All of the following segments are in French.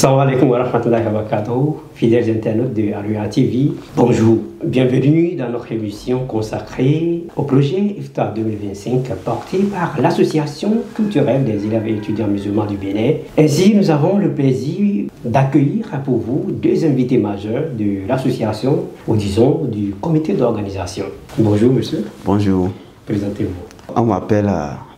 Assalamu alaikum wa rahmatullahi wa barakatuh, fidèles internautes de Aria TV. Bonjour, bienvenue dans notre émission consacrée au projet IFTA 2025 porté par l'Association culturelle des élèves et étudiants musulmans du Bénin. Ainsi, nous avons le plaisir d'accueillir pour vous deux invités majeurs de l'association, ou disons du comité d'organisation. Bonjour monsieur. Bonjour. Présentez-vous. On m'appelle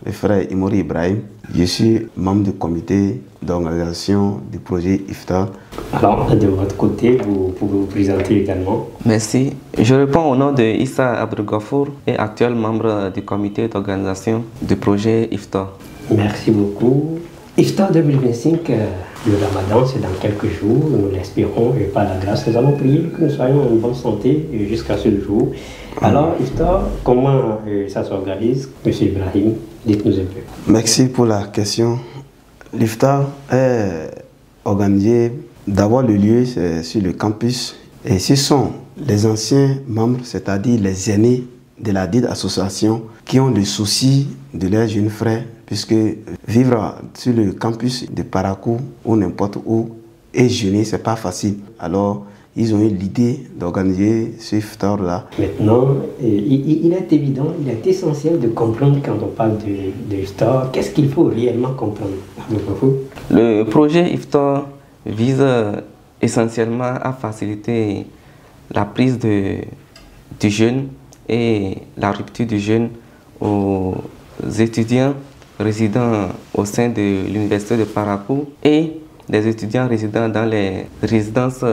le frère Imori Ibrahim. Je suis membre du comité d'organisation du projet IFTA. Alors, de votre côté, vous pouvez vous présenter également. Merci. Je réponds au nom de Issa Abdelgafour et actuel membre du comité d'organisation du projet IFTA. Merci beaucoup. IFTA 2025, le Ramadan, c'est dans quelques jours, nous l'espérons, et par la grâce, nous allons prier que nous soyons en bonne santé jusqu'à ce jour. Alors, IFTA, comment ça s'organise? Monsieur Ibrahim, dites-nous un peu. Merci pour la question. L'IFTA est organisé, d'abord le lieu, c'est sur le campus, et ce sont les anciens membres, c'est-à-dire les aînés de la dite association, qui ont le souci de leurs jeunes frères, puisque vivre sur le campus de Parakou ou n'importe où et jeûner, c'est pas facile. Alors, ils ont eu l'idée d'organiser ce iftar-là. Maintenant, il est évident, il est essentiel de comprendre quand on parle de iftar, qu'est-ce qu'il faut réellement comprendre. Le projet IFTA vise essentiellement à faciliter la prise du jeûne et la rupture du jeûne aux étudiants résidant au sein de l'université de Parakou et des étudiants résidant dans les résidences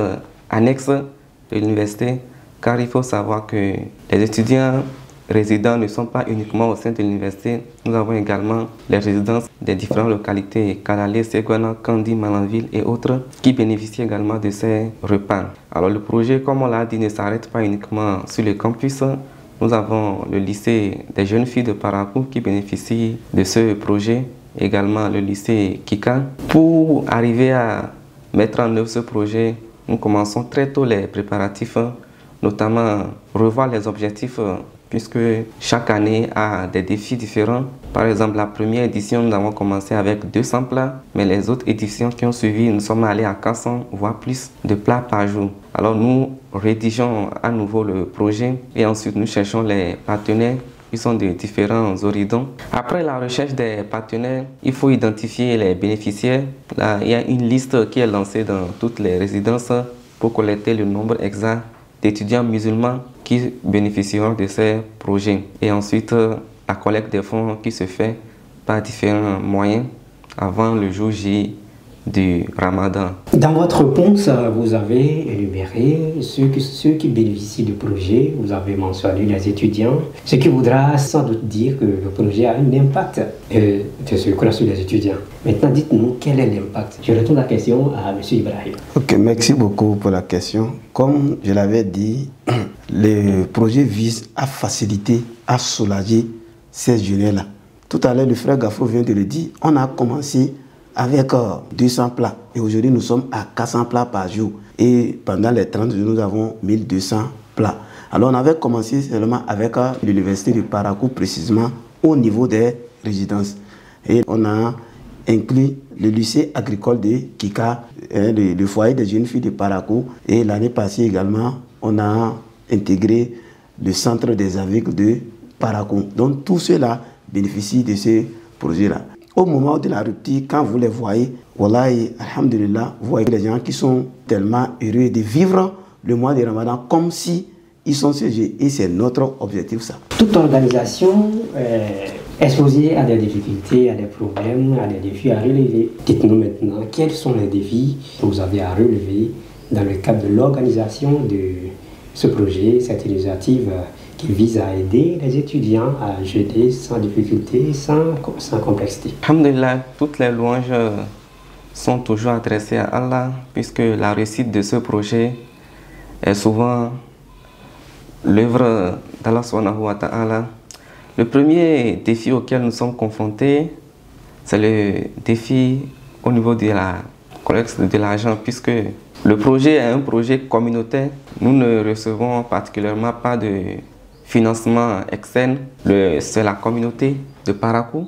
annexes de l'université, car il faut savoir que les étudiants résidents ne sont pas uniquement au sein de l'université. Nous avons également les résidences des différentes localités, Kanalé, Ségouana, Kandi, Malanville et autres, qui bénéficient également de ces repas. Alors le projet, comme on l'a dit, ne s'arrête pas uniquement sur le campus. Nous avons le lycée des jeunes filles de Parakou qui bénéficie de ce projet, également le lycée Kika. Pour arriver à mettre en œuvre ce projet, nous commençons très tôt les préparatifs, notamment revoir les objectifs, puisque chaque année a des défis différents. Par exemple, la première édition, nous avons commencé avec 200 plats, mais les autres éditions qui ont suivi, nous sommes allés à 400, voire plus de plats par jour. Alors nous rédigeons à nouveau le projet et ensuite nous cherchons les partenaires qui sont de différents horizons. Après la recherche des partenaires, il faut identifier les bénéficiaires. Là, il y a une liste qui est lancée dans toutes les résidences pour collecter le nombre exact d'étudiants musulmans qui bénéficieront de ces projets. Et ensuite, la collecte des fonds qui se fait par différents moyens avant le jour J du Ramadan. Dans votre réponse, vous avez énuméré ceux qui bénéficient du projet, vous avez mentionné les étudiants, ce qui voudra sans doute dire que le projet a un impact de ce que sur les étudiants. Maintenant, dites-nous quel est l'impact. Je retourne la question à M. Ibrahim. Ok, merci beaucoup pour la question. Comme je l'avais dit, le projet vise à faciliter, à soulager ces jeunes-là. Tout à l'heure, le frère Gafo vient de le dire, on a commencé avec 200 plats. Et aujourd'hui, nous sommes à 400 plats par jour. Et pendant les 30 jours, nous avons 1200 plats. Alors, on avait commencé seulement avec l'université de Parakou, précisément au niveau des résidences. Et on a inclus le lycée agricole de Kika, le foyer des jeunes filles de Parakou. Et l'année passée également, on a intégré le centre des aveugles de Parakou. Donc, tout cela bénéficie de ce projet-là. Au moment de la rupture, quand vous les voyez, wallahi, alhamdulillah, vous voyez des gens qui sont tellement heureux de vivre le mois de Ramadan comme si ils sont sujets. Et c'est notre objectif, ça. Toute organisation exposée à des difficultés, à des problèmes, à des défis à relever. Dites-nous maintenant, quels sont les défis que vous avez à relever dans le cadre de l'organisation de ce projet, cette initiative qui vise à aider les étudiants à jeûner sans difficulté, sans complexité. Alhamdulillah, toutes les louanges sont toujours adressées à Allah, puisque la réussite de ce projet est souvent l'œuvre d'Allah subhanahu wa ta'ala. Le premier défi auquel nous sommes confrontés, c'est le défi au niveau de la collecte de l'argent, puisque le projet est un projet communautaire. Nous ne recevons particulièrement pas de financement externe. C'est la communauté de Parakou,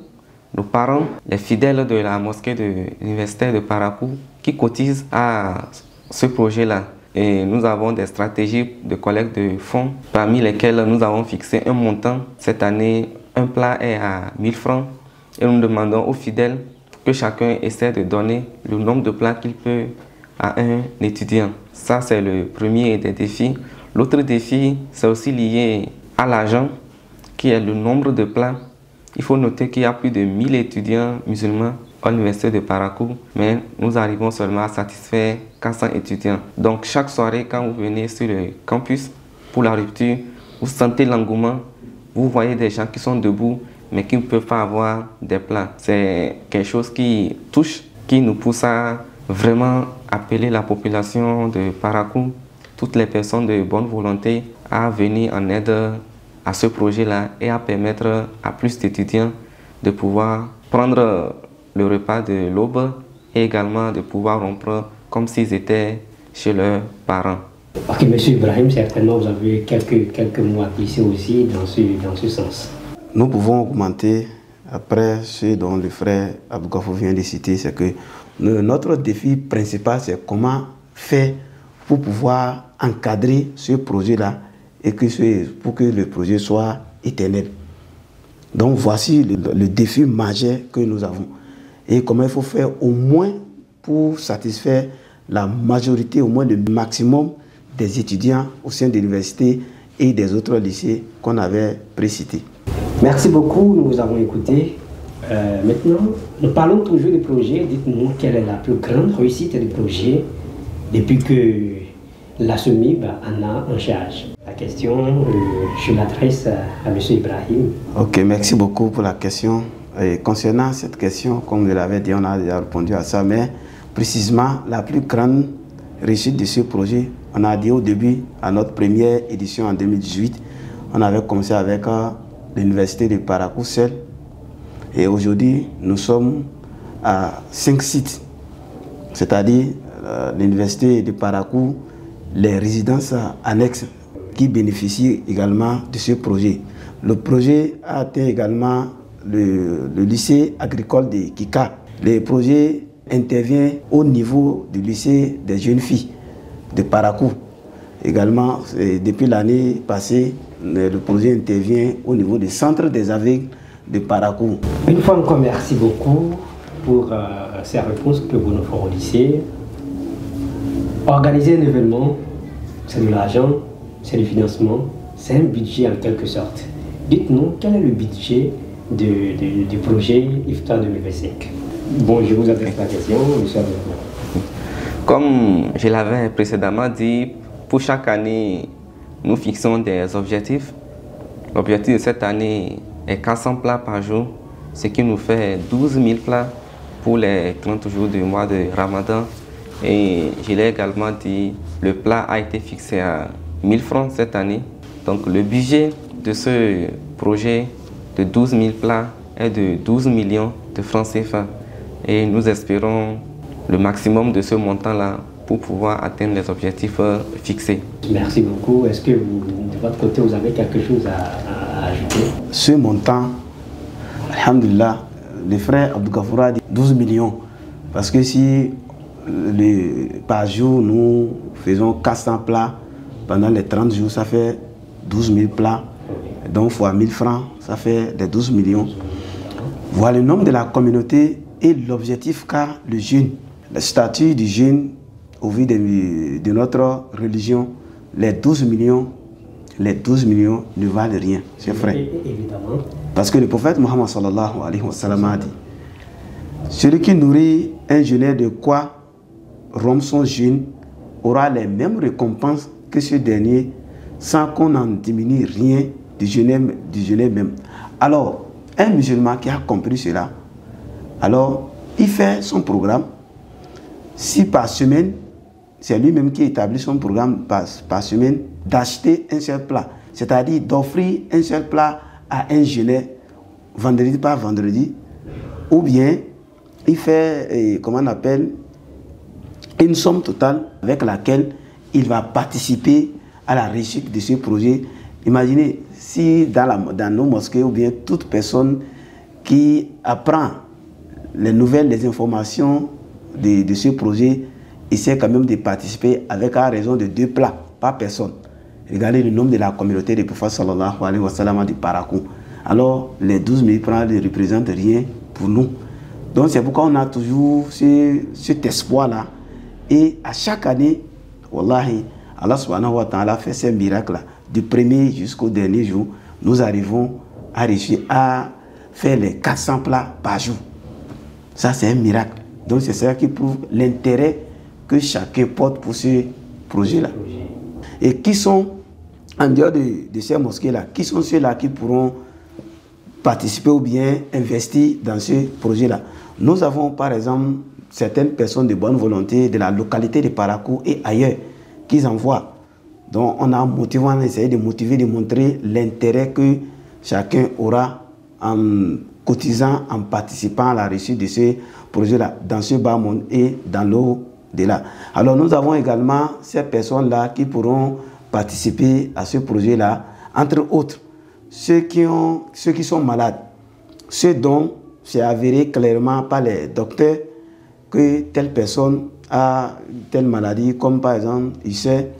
nos parents, les fidèles de la mosquée de l'université de Parakou qui cotisent à ce projet-là. Et nous avons des stratégies de collecte de fonds, parmi lesquelles nous avons fixé un montant. Cette année, un plat est à 1000 francs et nous demandons aux fidèles que chacun essaie de donner le nombre de plats qu'il peut à un étudiant. Ça, c'est le premier des défis. L'autre défi, c'est aussi lié à l'argent, qui est le nombre de plats. Il faut noter qu'il y a plus de 1000 étudiants musulmans à l'université de Parakou, mais nous arrivons seulement à satisfaire 400 étudiants. Donc chaque soirée, quand vous venez sur le campus pour la rupture, vous sentez l'engouement, vous voyez des gens qui sont debout, mais qui ne peuvent pas avoir des plats. C'est quelque chose qui touche, qui nous pousse à vraiment appeler la population de Parakou, toutes les personnes de bonne volonté, à venir en aide à ce projet-là et à permettre à plus d'étudiants de pouvoir prendre le repas de l'aube et également de pouvoir rompre comme s'ils étaient chez leurs parents. Ok, Monsieur Ibrahim, certainement vous avez quelques mots à glisser aussi dans ce sens. Nous pouvons augmenter, après ce dont le frère Abdou Gafour vient de citer, c'est que notre défi principal, c'est comment faire pour pouvoir encadrer ce projet-là et pour que le projet soit éternel. Donc voici le défi majeur que nous avons. Et comment il faut faire au moins pour satisfaire la majorité, au moins le maximum des étudiants au sein de l'université et des autres lycées qu'on avait précités. Merci beaucoup, nous vous avons écouté. Maintenant, nous parlons toujours du projet. Dites-nous quelle est la plus grande réussite du projet depuis que la SEMIB en a en charge. La question, je l'adresse à M. Ibrahim. Ok, merci beaucoup pour la question. Et concernant cette question, comme je l'avais dit, on a déjà répondu à ça, mais précisément, la plus grande réussite de ce projet, on a dit au début, à notre première édition en 2018, on avait commencé avec l'université de Parakou seul. Et aujourd'hui, nous sommes à 5 sites, c'est-à-dire l'université de Parakou, les résidences annexes qui bénéficient également de ce projet. Le projet a atteint également le lycée agricole de Kika. Le projet intervient au niveau du lycée des jeunes filles de Parakou. Également, depuis l'année passée, le projet intervient au niveau du centre des aveugles de Parakou. Une fois encore, merci beaucoup pour ces réponses que vous nous fournissez. Organiser un événement, c'est de l'argent, c'est du financement, c'est un budget en quelque sorte. Dites-nous, quel est le budget du projet IFTA 2025? Bon, je vous adresse la question, monsieur Abdou. Comme je l'avais précédemment dit, pour chaque année, nous fixons des objectifs. L'objectif de cette année est 400 plats par jour, ce qui nous fait 12 000 plats pour les 30 jours du mois de Ramadan. Et je l'ai également dit, le plat a été fixé à 1000 francs cette année. Donc le budget de ce projet de 12 000 plats est de 12 millions de francs CFA. Et nous espérons le maximum de ce montant-là pour pouvoir atteindre les objectifs fixés. Merci beaucoup. Est-ce que vous, de votre côté, vous avez quelque chose à ajouter? Ce montant, alhamdulillah, le frère Abdou Gafour a dit 12 millions. Parce que si par jour, nous faisons 400 plats, pendant les 30 jours, ça fait 12 000 plats. Donc, fois 1000 francs, ça fait des 12 millions. Voilà le nombre de la communauté et l'objectif qu'a le jeûne. Le statut du jeûne, au vu de notre religion, les 12 millions ne valent rien, c'est vrai. Évidemment. Parce que le prophète Mohammed sallallahu alayhi wa sallam a dit, celui qui nourrit un jeûneur de quoi rompre son jeûne aura les mêmes récompenses que ce dernier sans qu'on n'en diminue rien du jeûneur même. Alors, un musulman qui a compris cela, alors il fait son programme. Si par semaine, c'est lui-même qui établit son programme par semaine, d'acheter un seul plat, c'est-à-dire d'offrir un seul plat à un jeûneur, vendredi par vendredi, ou bien il fait, comment on appelle, une somme totale avec laquelle il va participer à la réussite de ce projet. Imaginez si dans nos mosquées ou bien toute personne qui apprend les nouvelles, les informations de ce projet essaie quand même de participer avec à raison de 2 plats par personne. Regardez le nombre de la communauté du prophète sallallahu alayhi wa sallam de Parakou. Alors, les 12 000 francs ne représentent rien pour nous. Donc, c'est pourquoi on a toujours cet espoir-là. Et à chaque année, Wallahi, Allah subhanahu wa ta'ala fait ces miracles-là. Du premier jusqu'au dernier jour, nous arrivons à réussir à faire les 400 plats par jour. Ça, c'est un miracle. Donc, c'est ça qui prouve l'intérêt que chacun porte pour ce projet-là. Et qui sont, en dehors de ces mosquées-là, qui sont ceux-là qui pourront participer ou bien investir dans ce projet-là? Nous avons, par exemple, certaines personnes de bonne volonté de la localité de Parakou et ailleurs qu'ils envoient. Donc, on a essayé de motiver, de montrer l'intérêt que chacun aura en cotisant, en participant à la réussite de ce projet-là, dans ce bas monde et dans l'au-delà. Alors, nous avons également ces personnes-là qui pourront participer à ce projet-là, entre autres, ceux qui sont malades, ceux dont c'est avéré clairement par les docteurs que telle personne a telle maladie, comme par exemple, il sait,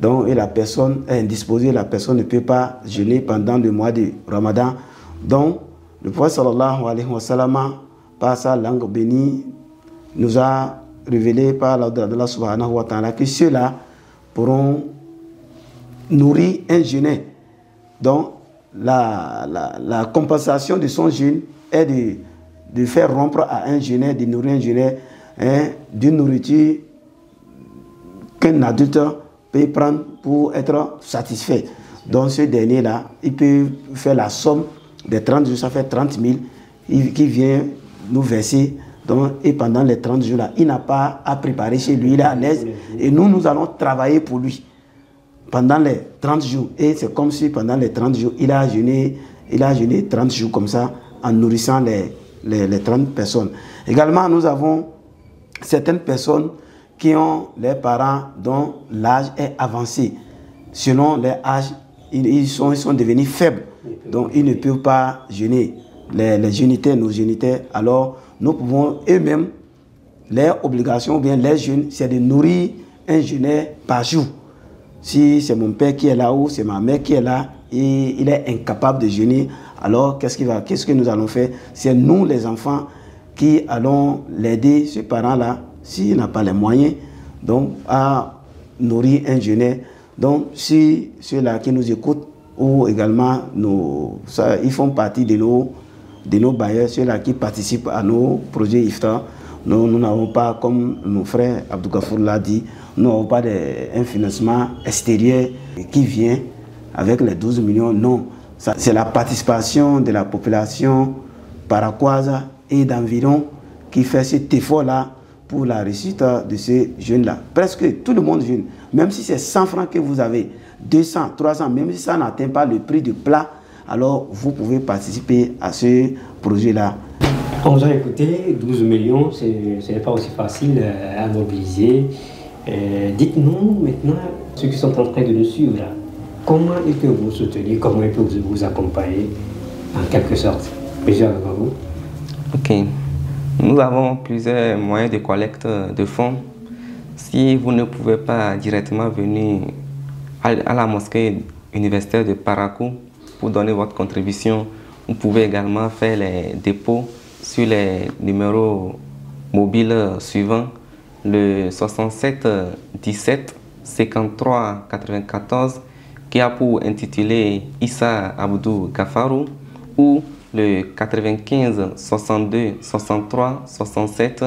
donc, et la personne est indisposée, la personne ne peut pas jeûner pendant le mois de Ramadan. Donc, le prophète sallallahu alayhi wa sallam, par sa langue bénie, nous a révélé par Allah subhanahu wa ta'ala que ceux-là pourront nourrir un jeûneur. Donc, la compensation de son jeûne est de faire rompre à un jeûneur, de nourrir un jeûneur d'une nourriture qu'un adulte peut prendre pour être satisfait. Donc ce dernier-là, il peut faire la somme des 30 jours, ça fait 30 000, qui vient nous verser. Donc, et pendant les 30 jours-là, il n'a pas à préparer chez lui, il est à l'aise. Et nous allons travailler pour lui pendant les 30 jours. Et c'est comme si pendant les 30 jours, il a jeûné 30 jours comme ça, en nourrissant les 30 personnes. Également, nous avons certaines personnes qui ont les parents dont l'âge est avancé. Selon leur âge, ils sont devenus faibles. Donc, ils ne peuvent pas jeûner. Les géniteurs, nos géniteurs, alors nous pouvons eux-mêmes, leur obligation ou bien leur jeûne, c'est de nourrir un jeûneur par jour. Si c'est mon père qui est là ou c'est ma mère qui est là et il est incapable de jeûner, alors qu'est-ce que nous allons faire? C'est nous les enfants qui allons l'aider, ce parent-là, s'il n'a pas les moyens, donc à nourrir un jeûneur. Donc si ceux-là qui nous écoutent ou également ils font partie de nos bailleurs, ceux-là qui participent à nos projets IFTA, nous n'avons pas, comme mon frère Abdou Gafour l'a dit, nous n'avons pas un financement extérieur qui vient avec les 12 millions. Non, c'est la participation de la population paraquoise et d'environ qui fait cet effort-là pour la réussite de ces jeunes-là. Presque tout le monde jeûne. Même si c'est 100 francs que vous avez, 200, 300, même si ça n'atteint pas le prix du plat, alors vous pouvez participer à ce projet-là. On vous a écouté, 12 millions, ce n'est pas aussi facile à mobiliser. Dites-nous maintenant, ceux qui sont en train de nous suivre, comment ils peuvent vous soutenir, comment ils peuvent vous accompagner, en quelque sorte. Monsieur Agabou. Ok. Nous avons plusieurs moyens de collecte de fonds. Si vous ne pouvez pas directement venir à la mosquée universitaire de Parakou pour donner votre contribution, vous pouvez également faire les dépôts sur les numéros mobiles suivants, le 67 17 53 94 qui a pour intitulé Issa Abdou Gafarou, ou le 95 62 63 67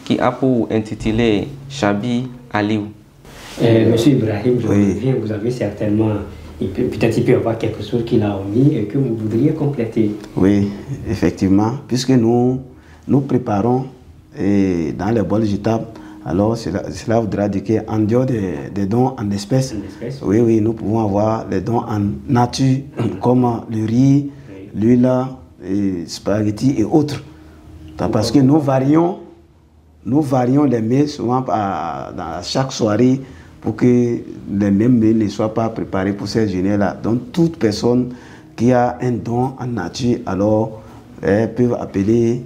qui a pour intitulé Chabi Aliou. Monsieur Ibrahim, je reviens, vous avez certainement, peut-être il peut y avoir quelque chose qu'il a omis et que vous voudriez compléter. Oui, effectivement, puisque nous préparons dans les bols jetables, alors cela voudra dire qu'en dehors des dons en espèces, oui, nous pouvons avoir les dons en nature, comme le riz, l'huile, les spaghettis et autres. Parce que nous varions les mets souvent dans chaque soirée pour que les mêmes mets ne soient pas préparés pour ces jeûnes-là. Donc toute personne qui a un don en nature, alors peut appeler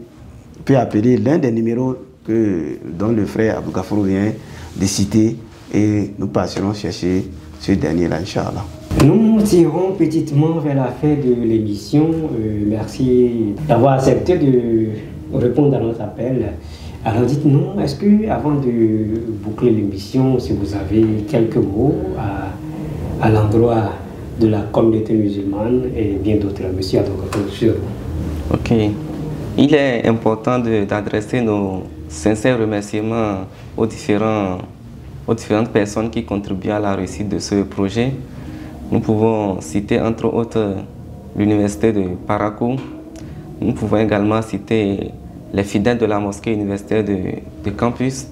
l'un des numéros dont le frère Abdou Gafourou vient de citer et nous passerons chercher ce dernier-là, Inch'Allah. Nous tirons petitement vers la fin de l'émission. Merci d'avoir accepté de répondre à notre appel. Alors dites-nous, est-ce que avant de boucler l'émission, si vous avez quelques mots à l'endroit de la communauté musulmane et bien d'autres, monsieur Abdou. Ok. Il est important d'adresser nos sincères remerciements aux différentes personnes qui contribuent à la réussite de ce projet. Nous pouvons citer entre autres l'université de Parakou. Nous pouvons également citer les fidèles de la mosquée universitaire de campus.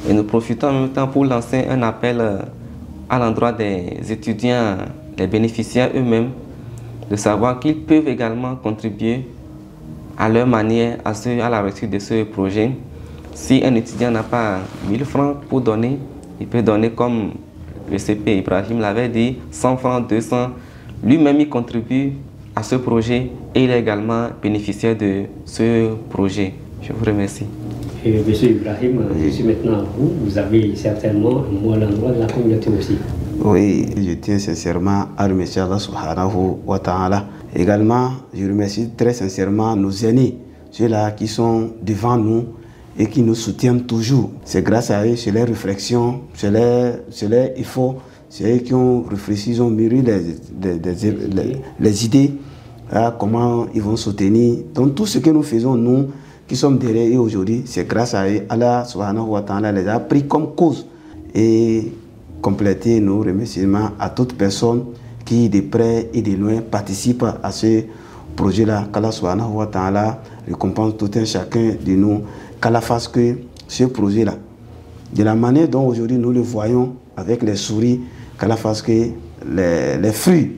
Et nous profitons en même temps pour lancer un appel à l'endroit des étudiants, les bénéficiaires eux-mêmes, de savoir qu'ils peuvent également contribuer à leur manière à la réussite de ce projet. Si un étudiant n'a pas 1000 francs pour donner, il peut donner comme le CP Ibrahim l'avait dit, 100 francs, 200. Lui-même, il contribue à ce projet et il est également bénéficiaire de ce projet. Je vous remercie. Monsieur Ibrahim, je suis maintenant à vous. Vous avez certainement un mot à l'endroit de la communauté aussi. Oui, je tiens sincèrement à remercier Allah subhanahu wa ta'ala. Également, je remercie très sincèrement nos aînés, ceux-là qui sont devant nous et qui nous soutiennent toujours. C'est grâce à eux, c'est leurs réflexions, c'est leurs efforts, c'est eux qui ont réfléchi, ils ont mûri les idées à comment ils vont soutenir. Donc tout ce que nous faisons, nous qui sommes derrière eux aujourd'hui, c'est grâce à eux. Allah subhanahu wa ta'ala les a pris comme cause. Et compléter nos remerciements à toute personne qui de près et de loin participe à ce projet-là. Qu'Allah subhanahu wa ta'ala récompense tout un chacun de nous. Qu'Allah fasse que ce projet-là, de la manière dont aujourd'hui nous le voyons avec les souris, qu'Allah fasse que les fruits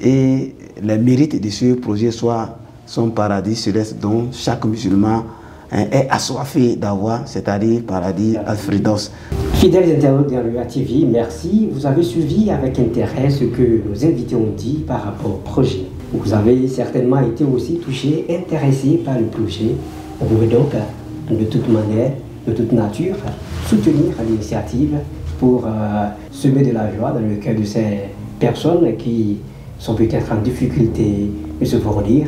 et les mérites de ce projet soient son paradis céleste dont chaque musulman est assoiffé d'avoir, c'est-à-dire paradis al-Firdaus. Fidèles internautes de Arua TV, merci. Vous avez suivi avec intérêt ce que nos invités ont dit par rapport au projet. Vous avez certainement été aussi touché, intéressé par le projet. Vous pouvez donc, de toute manière, de toute nature, soutenir l'initiative pour semer de la joie dans le cœur de ces personnes qui sont peut-être en difficulté de se fournir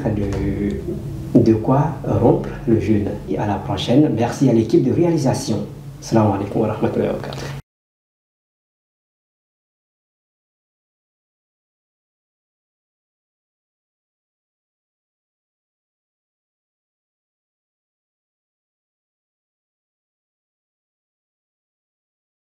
de quoi rompre le jeûne. À la prochaine. Merci à l'équipe de réalisation. Assalamu alaikum wa rahmatullahi wa barakatuh.